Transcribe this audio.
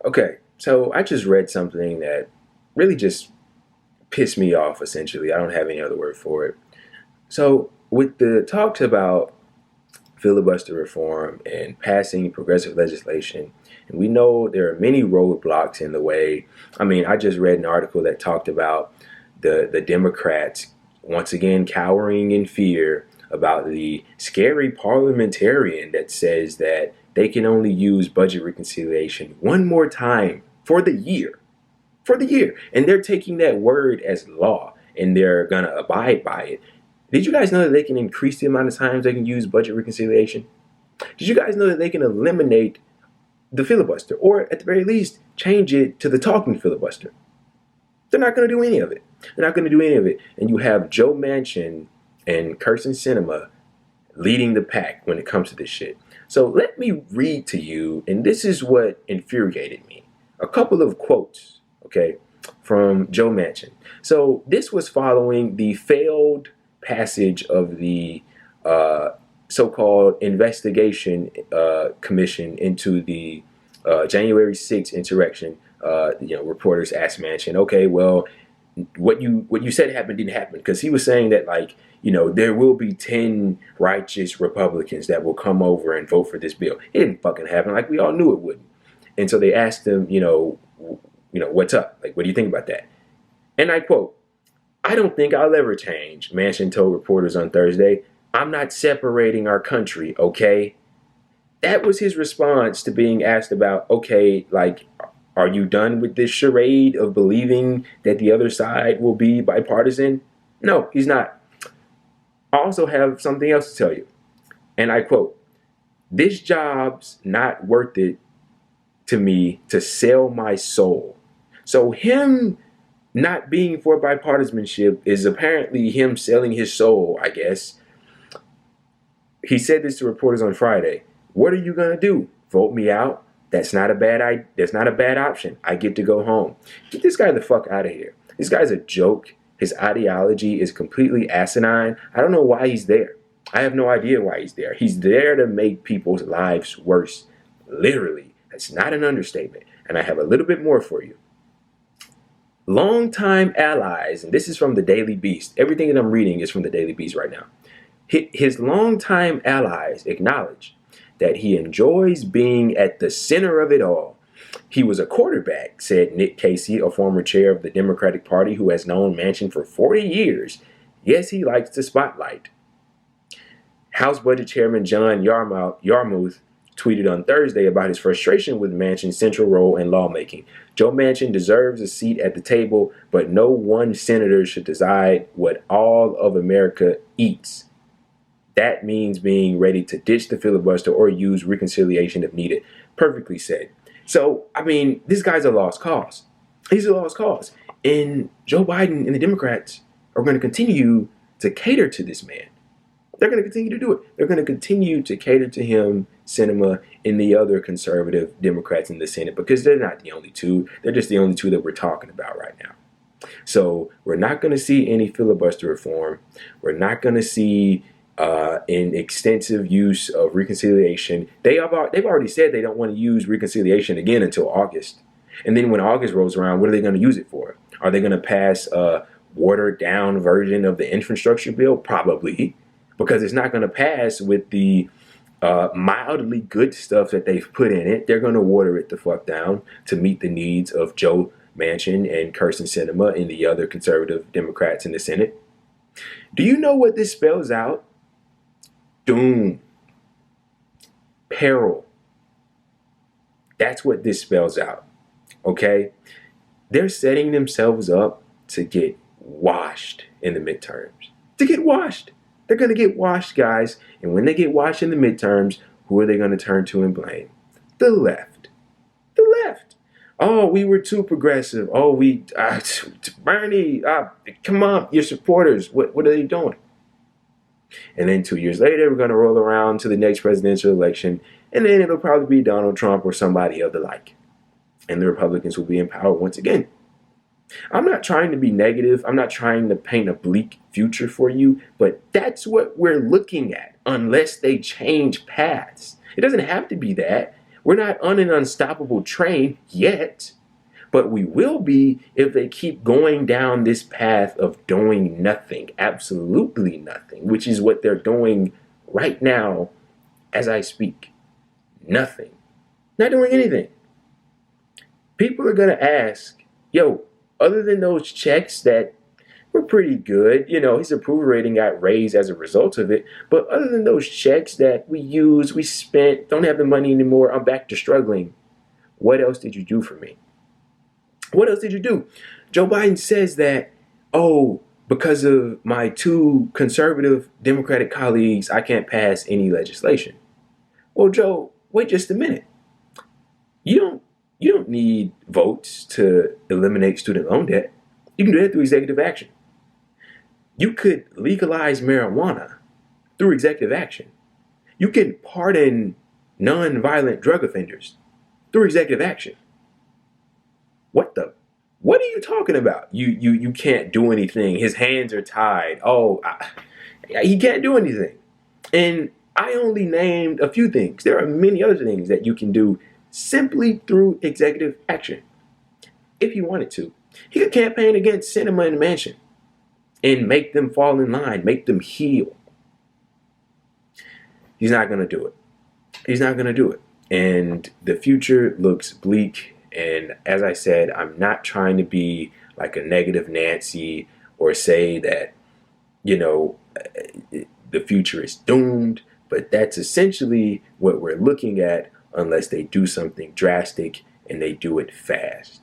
Okay, so I just read something that really just pissed me off, essentially. I don't have any other word for it. So, with the talks about filibuster reform and passing progressive legislation, and we know there are many roadblocks in the way. I mean, I just read an article that talked about the Democrats once again cowering in fear about the scary parliamentarian that says that they can only use budget reconciliation one more time for the year. For the year. And they're taking that word as law and they're going to abide by it. Did you guys know that they can increase the amount of times they can use budget reconciliation? Did you guys know that they can eliminate the filibuster or at the very least change it to the talking filibuster? They're not going to do any of it. They're not going to do any of it. And you have Joe Manchin and Kirsten Sinema leading the pack when it comes to this shit. So let me read to you, and this is what infuriated me. A couple of quotes, okay, from Joe Manchin. So this was following the failed passage of the so-called investigation commission into the January 6th insurrection. Reporters asked Manchin, okay, well, what you said happened didn't happen, because he was saying that, like, there will be 10 righteous Republicans that will come over and vote for this bill. It didn't fucking happen. Like, we all knew it wouldn't. And so they asked him, what's up? Like, what do you think about that? And I quote, "I don't think I'll ever change," Manchin told reporters on Thursday. "I'm not separating our country, okay?" That was his response to being asked about, okay, like, are you done with this charade of believing that the other side will be bipartisan? No, he's not. I also have something else to tell you. And I quote, "This job's not worth it to me to sell my soul." So him not being for bipartisanship is apparently him selling his soul, I guess. He said this to reporters on Friday. "What are you gonna do? Vote me out? That's not a bad option. I get to go home." Get this guy the fuck out of here. This guy's a joke. His ideology is completely asinine. I don't know why he's there. I have no idea why he's there. He's there to make people's lives worse. Literally. That's not an understatement. And I have a little bit more for you. Longtime allies, and this is from the Daily Beast. Everything that I'm reading is from the Daily Beast right now. His longtime allies acknowledge that he enjoys being at the center of it all. "He was a quarterback," said Nick Casey, a former chair of the Democratic Party who has known Manchin for 40 years. "Yes, he likes the spotlight." House Budget Chairman John Yarmuth tweeted on Thursday about his frustration with Manchin's central role in lawmaking. "Joe Manchin deserves a seat at the table, but no one senator should decide what all of America eats. That means being ready to ditch the filibuster or use reconciliation if needed." Perfectly said. So, I mean, this guy's a lost cause. He's a lost cause. And Joe Biden and the Democrats are going to continue to cater to this man. They're going to continue to do it. They're going to continue to cater to him, Sinema, and the other conservative Democrats in the Senate, because they're not the only two. They're just the only two that we're talking about right now. So we're not going to see any filibuster reform. We're not going to see in extensive use of reconciliation. They've already said they don't want to use reconciliation again until August. And then when August rolls around, what are they going to use it for? Are they going to pass a watered down version of the infrastructure bill? Probably, because it's not going to pass with the mildly good stuff that they've put in it. They're going to water it the fuck down to meet the needs of Joe Manchin and Kirsten Sinema and the other conservative Democrats in the Senate. Do you know what this spells out? Doom. Peril. That's what this spells out. Okay? They're setting themselves up to get washed in the midterms. To get washed. They're going to get washed, guys. And when they get washed in the midterms, who are they going to turn to and blame? The left. The left. "Oh, we were too progressive. Oh, Bernie, come on, your supporters. What are they doing?" And then 2 years later, we're going to roll around to the next presidential election, and then it'll probably be Donald Trump or somebody of the like. And the Republicans will be in power once again. I'm not trying to be negative. I'm not trying to paint a bleak future for you, but that's what we're looking at unless they change paths. It doesn't have to be that. We're not on an unstoppable train yet, but we will be if they keep going down this path of doing nothing, absolutely nothing, which is what they're doing right now as I speak. Nothing. Not doing anything. People are going to ask, yo, other than those checks that were pretty good, his approval rating got raised as a result of it, but other than those checks that we used, we spent, don't have the money anymore, I'm back to struggling. What else did you do for me? What else did you do? Joe Biden says that, oh, because of my two conservative Democratic colleagues, I can't pass any legislation. Well, Joe, wait just a minute. You don't need votes to eliminate student loan debt. You can do that through executive action. You could legalize marijuana through executive action. You can pardon non-violent drug offenders through executive action. What are you talking about? You can't do anything. His hands are tied. He can't do anything. And I only named a few things. There are many other things that you can do simply through executive action. If he wanted to, he could campaign against Sinema and Manchin and make them fall in line, make them heal. He's not going to do it. He's not going to do it. And the future looks bleak. And as I said, I'm not trying to be like a negative Nancy or say that, the future is doomed. But that's essentially what we're looking at unless they do something drastic and they do it fast.